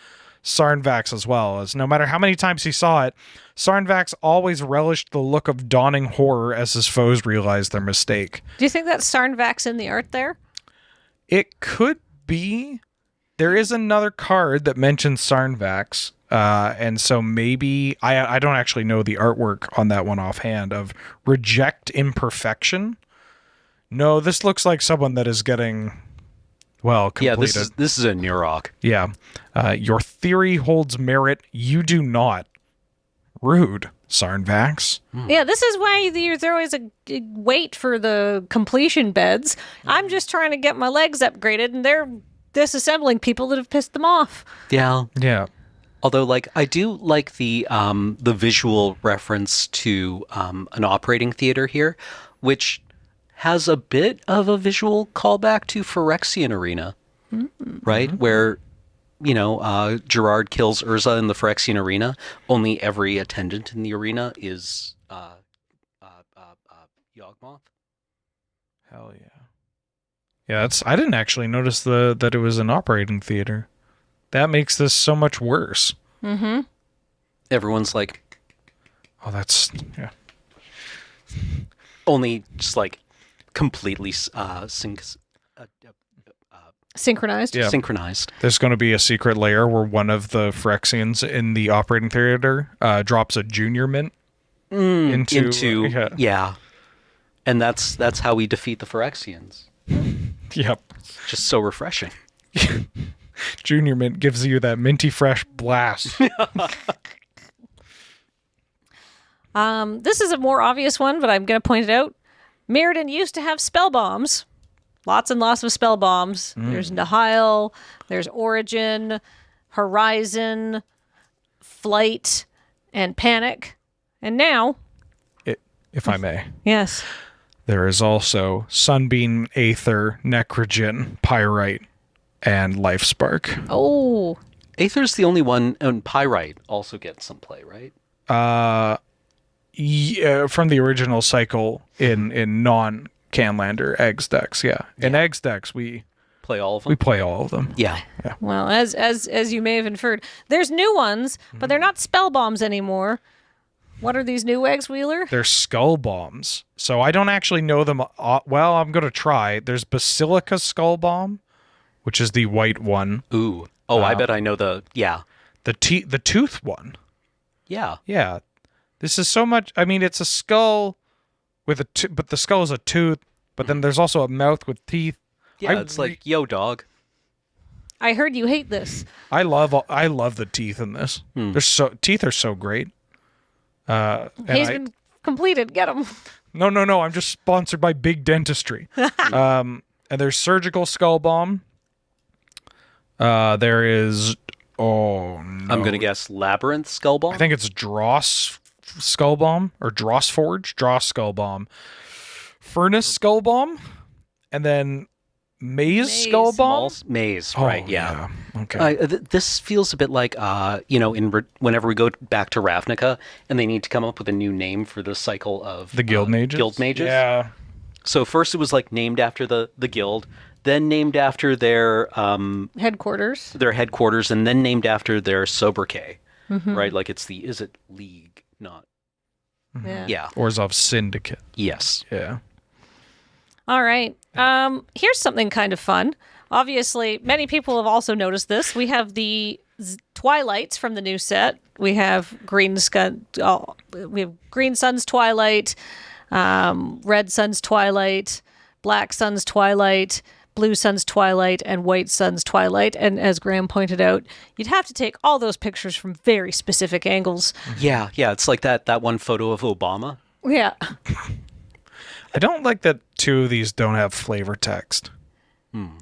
Sarnvax as well. As no matter how many times he saw it, Sarnvax always relished the look of dawning horror as his foes realized their mistake. Do you think that's Sarnvax in the art there? It could be. There is another card that mentions Sarnvax, and so maybe I don't actually know the artwork on that one offhand. Of Reject Imperfection. No, this looks like someone that is getting completed. Yeah, this is a Nurok. Yeah. Your theory holds merit. You do not. Rude, Sarnvax. Yeah, this is why there's always a wait for the completion beds. I'm just trying to get my legs upgraded, and they're disassembling people that have pissed them off. Yeah. Yeah. Although, I do like the visual reference to an operating theater here, which has a bit of a visual callback to Phyrexian Arena, right? Where, Gerard kills Urza in the Phyrexian Arena. Only every attendant in the arena is Yawgmoth. Hell yeah. Yeah, I didn't actually notice that it was an operating theater. That makes this so much worse. Mm-hmm. Everyone's like, Oh, that's yeah. only just like completely Synchronized. Yeah. synchronized. There's going to be a secret layer where one of the Phyrexians in the operating theater drops a junior mint into Yeah. And that's how we defeat the Phyrexians. Yep. Just so refreshing. Junior mint gives you that minty fresh blast. This is a more obvious one, but I'm going to point it out. Mirrodin used to have spell bombs. Lots and lots of spell bombs. There's Nihil, there's Origin, Horizon, Flight, and Panic. And now... If I may. Yes. There is also Sunbeam, Aether, Necrogen, Pyrite, and Life Spark. Oh. Aether's the only one, and Pyrite also gets some play, right? Yeah, from the original cycle in non-Canlander Eggs decks, yeah. In Eggs decks, we Play all of them? we play all of them. Yeah. Well, as you may have inferred, there's new ones, but they're not spell bombs anymore. What are these new eggs, Wheeler? They're skull bombs. So I don't actually know them. Well, I'm going to try. There's Basilica Skull Bomb, which is the white one. Ooh. Oh, I bet I know the The tooth one. Yeah. Yeah. This is so much. I mean, it's a skull with but the skull is a tooth, but then there's also a mouth with teeth. Yeah, it's like, yo, dog. I heard you hate this. I love the teeth in this. Teeth are so great. And He's been completed. Get him. No. I'm just sponsored by Big Dentistry. And there's Surgical Skull Bomb. There is. Oh no. I'm gonna guess Labyrinth Skull Bomb. I think it's Dross Skull Bomb or Dross Forge. Dross Skull Bomb. Furnace Skull Bomb, and then Maze Skull Bomb. Maze, Oh, right? Yeah. Okay. This feels a bit like, whenever we go back to Ravnica and they need to come up with a new name for the cycle of The Guild Mages. Guild Mages. Yeah. So first it was like named after the guild, then named after their Headquarters. and then named after their sobriquet, right? Like is it League, not yeah. Orzhov Syndicate. Yes. Yeah. All right. Here's something kind of fun. Obviously, many people have also noticed this. We have the Twilights from the new set. We have Green Sun's Twilight, Red Sun's Twilight, Black Sun's Twilight, Blue Sun's Twilight, and White Sun's Twilight. And as Graham pointed out, you'd have to take all those pictures from very specific angles. Yeah. It's like that one photo of Obama. Yeah. I don't like that two of these don't have flavor text.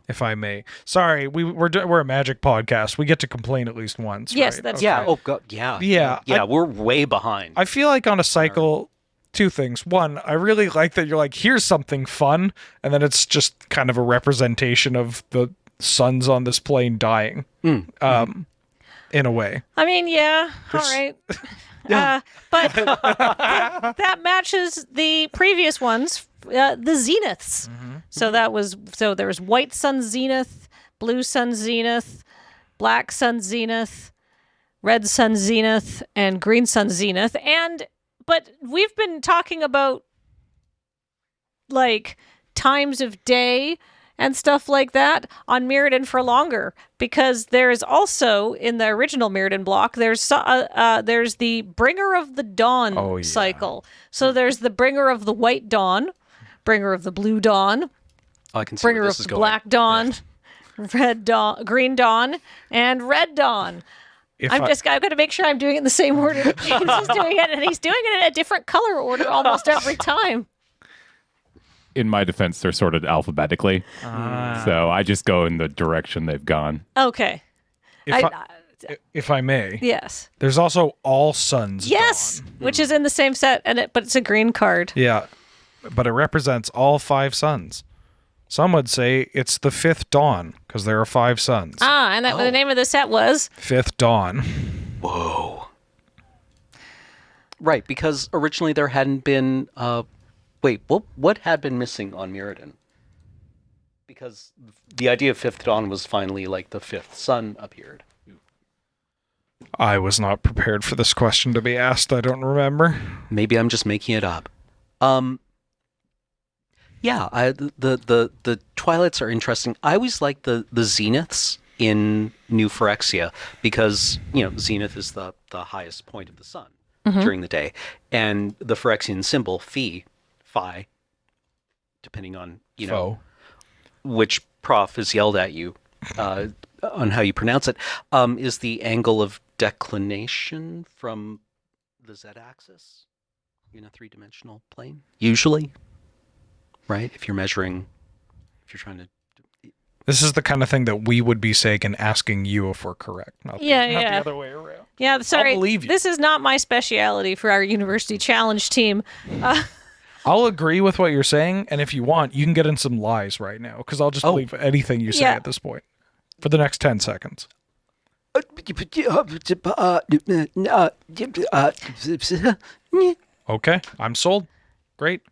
If I may. Sorry, we're a Magic podcast. We get to complain at least once. Yes, right? that's Okay. Yeah. right. Oh god. Yeah. Yeah. We're way behind. I feel like on a cycle, two things. One, I really like that you're like, here's something fun, and then it's just kind of a representation of the suns on this plane dying. In a way. I mean, yeah, all right. But that matches the previous ones, the zeniths. So there was White Sun Zenith, Blue Sun Zenith, Black Sun Zenith, Red Sun Zenith, and Green Sun Zenith. But we've been talking about like times of day and stuff like that on Mirrodin for longer, because there is also in the original Mirrodin block there's the Bringer of the Dawn cycle. So there's the Bringer of the White Dawn, Bringer of the Blue Dawn, I can see Bringer where of this is the going. Black Dawn, Red Dawn, Green Dawn, and Red Dawn. I've got to make sure I'm doing it in the same order that James is doing it, and he's doing it in a different color order almost every time. In my defense, they're sorted alphabetically. So I just go in the direction they've gone. Okay. If I may. Yes. There's also All Suns Yes, Dawn. which is in the same set, but it's a green card. Yeah. but it represents all 5 suns. Some would say it's the 5th dawn because there are 5 suns. And the name of the set was 5th dawn. Whoa. Right, because originally there hadn't been... wait, what had been missing on Mirrodin? Because the idea of 5th dawn was finally like the 5th sun appeared. I was not prepared for this question to be asked. I don't remember. Maybe I'm just making it up. Yeah, the twilights are interesting. I always like the zeniths in New Phyrexia because, zenith is the highest point of the sun during the day. And the Phyrexian symbol, phi, depending on, which prof has yelled at you on how you pronounce it, is the angle of declination from the z-axis in a 3-dimensional plane, usually. Right? If you're trying to... This is the kind of thing that we would be saying and asking you if we're correct. Not the other way around. Yeah, sorry. I'll believe you. This is not my speciality for our University Challenge team. I'll agree with what you're saying, and if you want, you can get in some lies right now, because I'll just believe anything you say at this point for the next 10 seconds. Okay, I'm sold. Great.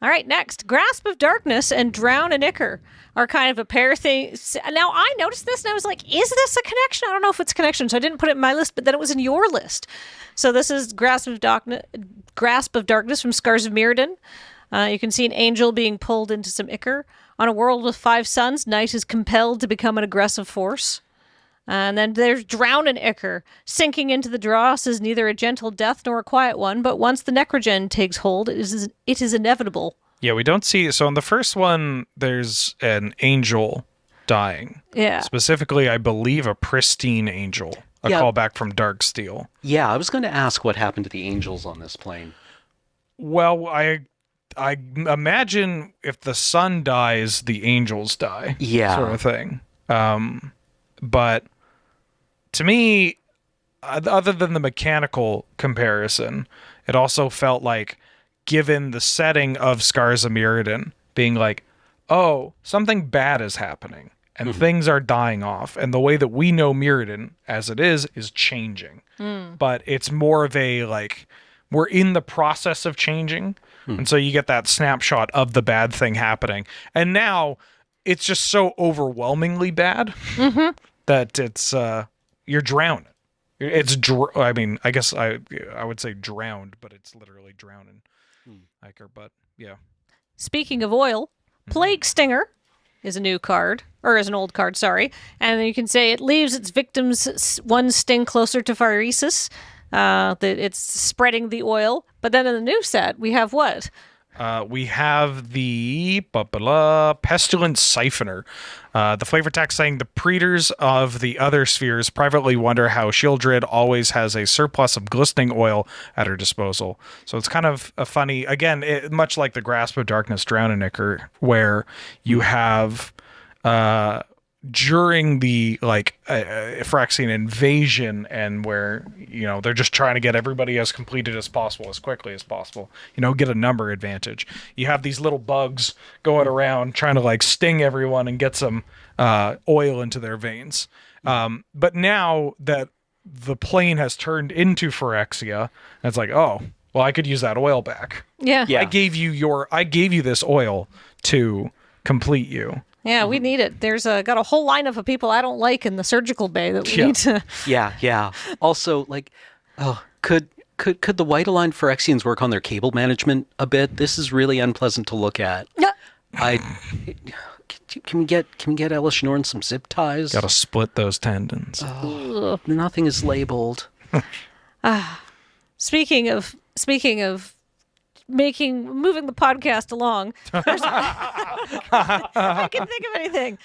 All right, next. Grasp of Darkness and Drown and Ichor are kind of a pair thing. Now, I noticed this, and I was like, is this a connection? I don't know if it's a connection, so I didn't put it in my list, but then it was in your list. So this is Grasp of Darkness from Scars of Mirrodin. You can see an angel being pulled into some Ichor. On a world with 5 suns, night is compelled to become an aggressive force. And then there's Drown and Ichor. Sinking into the dross is neither a gentle death nor a quiet one, but once the necrogen takes hold, it is inevitable. Yeah, we don't see... So in the first one, there's an angel dying. Yeah. Specifically, I believe a pristine angel. A callback from Darksteel. Yeah, I was going to ask what happened to the angels on this plane. Well, I imagine if the sun dies, the angels die. Yeah. Sort of thing. But to me, other than the mechanical comparison, it also felt like, given the setting of Scars of Mirrodin, being like, oh, something bad is happening, and things are dying off, and the way that we know Mirrodin, as it is changing. But it's more of a, like, we're in the process of changing, and so you get that snapshot of the bad thing happening. And now, it's just so overwhelmingly bad that it's you're drowning. It's I mean, I guess I would say drowned, but it's literally drowning. But yeah. Speaking of oil, Plague Stinger is a new card, or is an old card, sorry. And then you can say it leaves its victims one sting closer to Phyrexia. That it's spreading the oil. But then in the new set, we have what? We have the Pestilent Siphoner. The flavor text saying the Praetors of the other spheres privately wonder how Sheoldred always has a surplus of glistening oil at her disposal. So it's kind of a funny, again, much like the Grasp of Darkness Drown and Ichor, where you have during the Phyrexian invasion, and where they're just trying to get everybody as completed as possible as quickly as possible, get a number advantage. You have these little bugs going around trying to sting everyone and get some oil into their veins. But now that the plane has turned into Phyrexia, it's like, oh well, I could use that oil back. Yeah. I gave you this oil to complete you. Yeah, we need it. There's got a whole lineup of people I don't like in the surgical bay that we need to... Yeah. Also, could the white-aligned Phyrexians work on their cable management a bit? This is really unpleasant to look at. Yeah. Can we get Elish Norn some zip ties? Gotta split those tendons. Nothing is labeled. Speaking of moving the podcast along. If I can think of anything.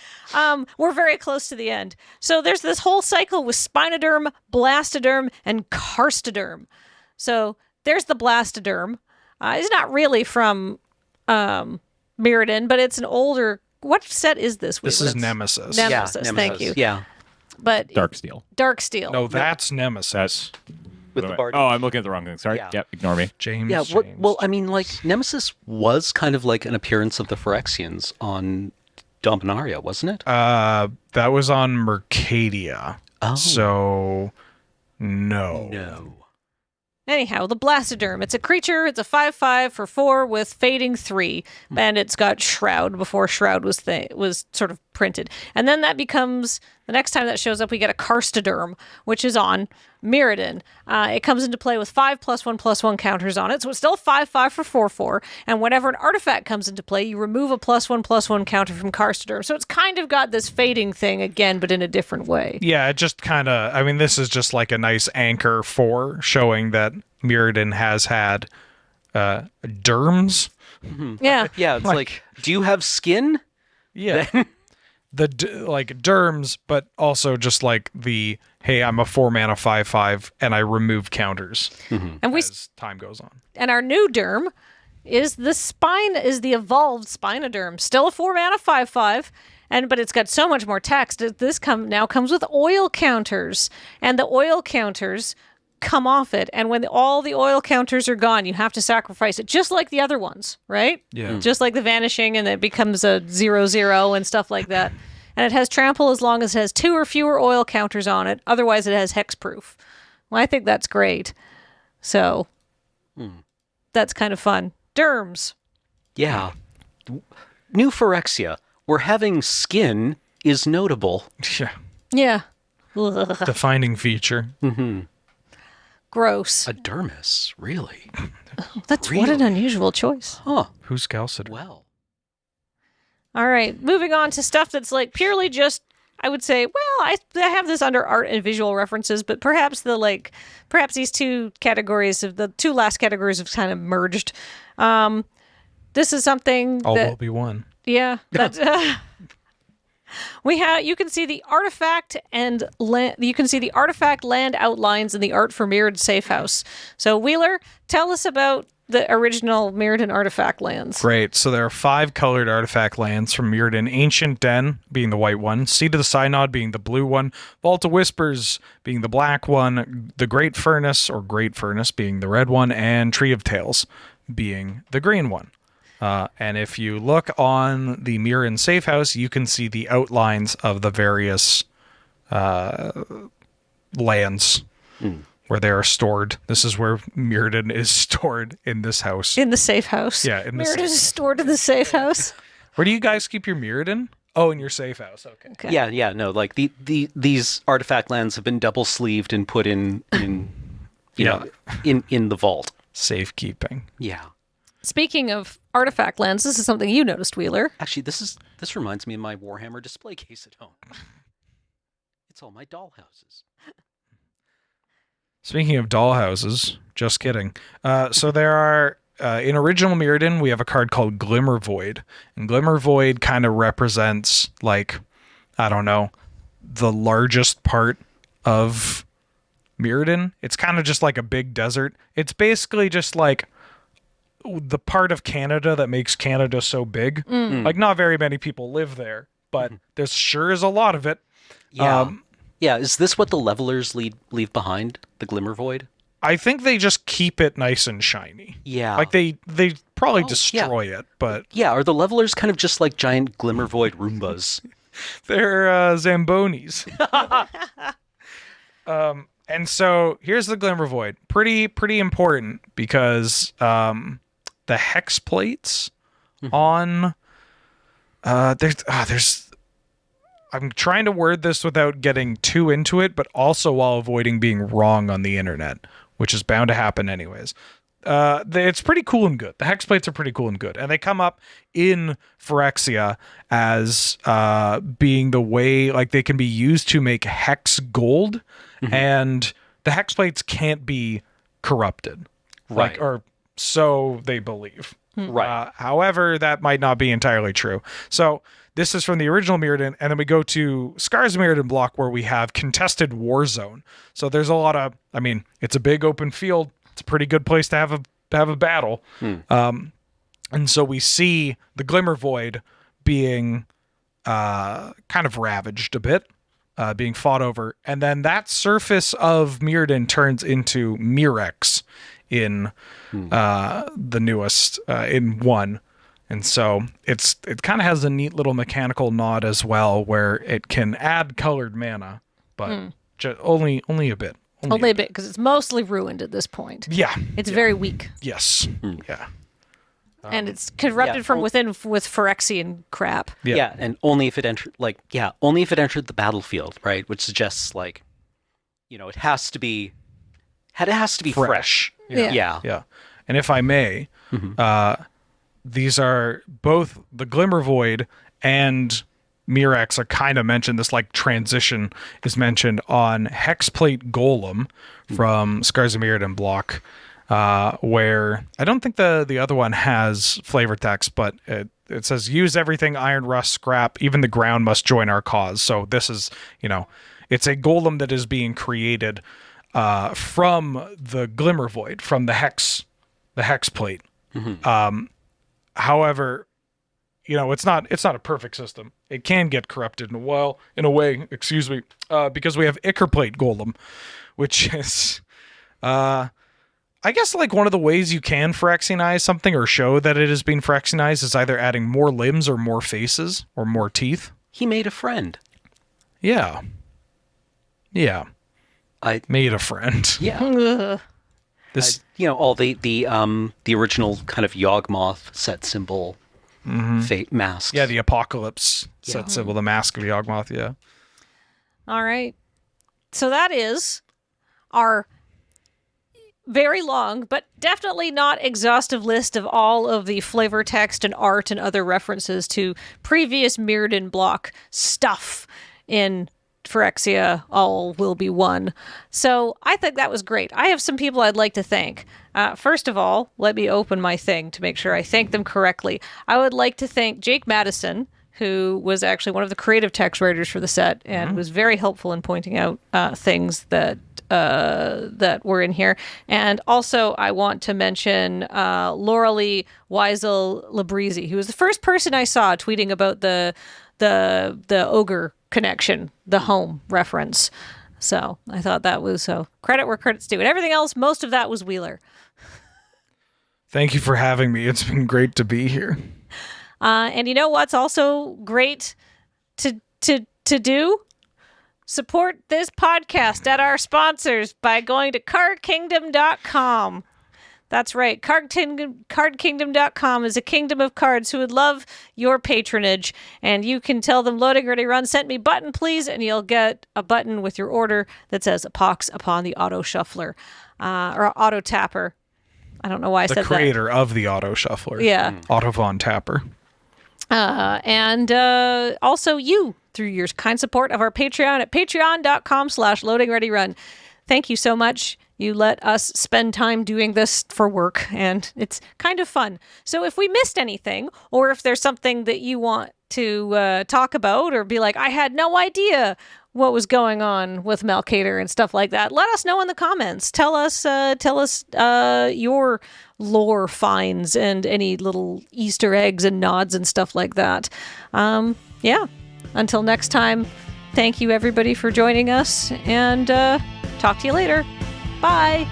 We're very close to the end. So there's this whole cycle with Spinoderm, Blastoderm, and Karstoderm. So there's the Blastoderm. It's not really from Mirrodin, but it's an older... What set is this? This is Nemesis. Nemesis, thank you. Yeah. But Darksteel. Darksteel. No, that's Nemesis. with the bard. Oh, I'm looking at the wrong thing. Sorry. Yeah. Yep, ignore me. James. Yeah, James. well, I mean, like, Nemesis was kind of like an appearance of the Phyrexians on Dominaria, wasn't it? That was on Mercadia. Oh. So, no. No. Anyhow, the Blastoderm. It's a creature. It's a 5/5 for 4 with fading 3, and it's got Shroud before Shroud was sort of printed. And then that becomes the next time that shows up, we get a Karstoderm, which is on Mirrodin. It comes into play with 5+1/+1 counters on it, so it's still 5/5 for 4/4. And whenever an artifact comes into play, you remove a +1/+1 counter from Karstoderm. So it's kind of got this fading thing again, but in a different way. Yeah, it just kind of, I mean, this is just like a nice anchor for showing that Mirrodin has had derms. Yeah. Yeah, it's like, do you have skin? Yeah. Like derms, but also just like the, hey, I'm a 4-mana 5/5 and I remove counters And as time goes on. And our new derm is the evolved Spinoderm. Still a 4-mana 5/5, but it's got so much more text. This now comes with oil counters, and the oil counters come off it. And when all the oil counters are gone, you have to sacrifice it, just like the other ones, right? Yeah. Just like the vanishing, and it becomes a 0/0 and stuff like that. And it has trample as long as it has 2 or fewer oil counters on it. Otherwise, it has hexproof. Well, I think that's great. So that's kind of fun. Derms. Yeah. New Phyrexia, where having skin is notable. Yeah. Yeah. Ugh. Defining feature. Gross. A dermis, really? What an unusual choice. Huh. Who's Calcid? Well. All right, moving on to stuff that's like purely just, I would say, well, I have this under art and visual references, but perhaps these two categories of the two last categories have kind of merged. This is something All that will be one. yeah, that's you can see the artifact and you can see the artifact land outlines in the art for Mirrored Safe House. So Wheeler, tell us about the original Mirrodin artifact lands. Great. So there are 5 colored artifact lands from Mirrodin. Ancient Den being the white one, Seat of the Synod being the blue one, Vault of Whispers being the black one, the Great Furnace being the red one, and Tree of Tales being the green one. And if you look on the Mirrodin Safe House, you can see the outlines of the various lands where they are stored. This is where Mirrodin is stored in this house. In the safe house. Yeah, in the Mirrodin safe- is stored in the safe house. Where do you guys keep your Mirrodin? Oh, in your safe house. Okay. Okay. Yeah, no, like these artifact lands have been double sleeved and put in in the vault. Safekeeping. Yeah. Speaking of artifact lands, this is something you noticed, Wheeler. Actually, this reminds me of my Warhammer display case at home. It's all my dollhouses. Speaking of dollhouses, just kidding. So there are, in original Mirrodin, we have a card called Glimmer Void. And Glimmer Void kind of represents, like, I don't know, the largest part of Mirrodin. It's kind of just like a big desert. It's basically just like the part of Canada that makes Canada so big. Like, not very many people live there, but there sure is a lot of it. Yeah. Yeah, is this what the levelers leave behind? The Glimmer Void? I think they just keep it nice and shiny. Yeah. Like they probably destroy it, but Yeah, are the levelers kind of just like giant Glimmer Void Roombas? they're Zambonis. And so here's the Glimmer Void. Pretty important because the hex plates on there's I'm trying to word this without getting too into it, but also while avoiding being wrong on the internet, which is bound to happen anyways. It's pretty cool and good. The hex plates are pretty cool and good. And they come up in Phyrexia as being the way, like, they can be used to make hex gold, and the hex plates can't be corrupted. Right. Like, or so they believe. Right. However, that might not be entirely true. So this is from the original Mirrodin, and then we go to Scars Mirrodin block where we have Contested War Zone. So there's a lot of, I mean, it's a big open field. It's a pretty good place to have a battle. And so we see the Glimmer Void being kind of ravaged a bit being fought over, and then that surface of Mirrodin turns into Mirex in the newest in 1. And so it kind of has a neat little mechanical nod as well, where it can add colored mana, but only a bit. Only a bit, because it's mostly ruined at this point. Yeah. It's very weak. Yes. Yeah. And it's corrupted from within with Phyrexian crap. Yeah, and only if it entered, only if it entered the battlefield, right? Which suggests, it has to be, fresh. Yeah. Yeah. And if I may, these are both the Glimmer Void and Mirex are kind of mentioned. This transition is mentioned on Hexplate Golem from Scars of Mirrodin block, where I don't think the other one has flavor text, but it says use everything iron, rust, scrap, even the ground must join our cause. So this is, it's a golem that is being created from the Glimmer Void, from the hex plate. However, it's not a perfect system. It can get corrupted in a way, because we have Ickerplate Golem, which is, I guess one of the ways you can Phyrexianize something or show that it is being Phyrexianized is either adding more limbs or more faces or more teeth. He made a friend. Yeah. Yeah. I made a friend. Yeah. This, all the original kind of Yawgmoth set symbol fate masks. Yeah, the apocalypse set symbol, the mask of Yawgmoth. Yeah. All right. So that is our very long, but definitely not exhaustive list of all of the flavor text and art and other references to previous Mirrodin block stuff in Phyrexia all will be one. So I think that was great. I have some people I'd like to thank. First of all, let me open my thing to make sure I thank them correctly. I would like to thank Jake Madison, who was actually one of the creative text writers for the set and was very helpful in pointing out things that were in here. And also I want to mention Lauralee Weisel Labreezy, who was the first person I saw tweeting about the ogre connection, the home reference. So I thought that was credit where credit's due. And everything else, most of that was Wheeler. Thank you for having me. It's been great to be here. And you know what's also great to do? Support this podcast at our sponsors by going to cardkingdom.com. That's right. Cardkingdom.com is a kingdom of cards who would love your patronage. And you can tell them Loading Ready Run sent me button, please, and you'll get a button with your order that says pox upon the auto shuffler or auto tapper. I don't know why I said that. The creator of the auto shuffler. Yeah. Otto von Tapper. And also you through your kind support of our Patreon at patreon.com/loadingreadyrun. Thank you so much. You let us spend time doing this for work, and it's kind of fun. So if we missed anything, or if there's something that you want to talk about, or be like, I had no idea what was going on with Malkader and stuff like that, let us know in the comments. Tell us your lore finds and any little Easter eggs and nods and stuff like that. Yeah. Until next time, thank you everybody for joining us, and talk to you later. Bye.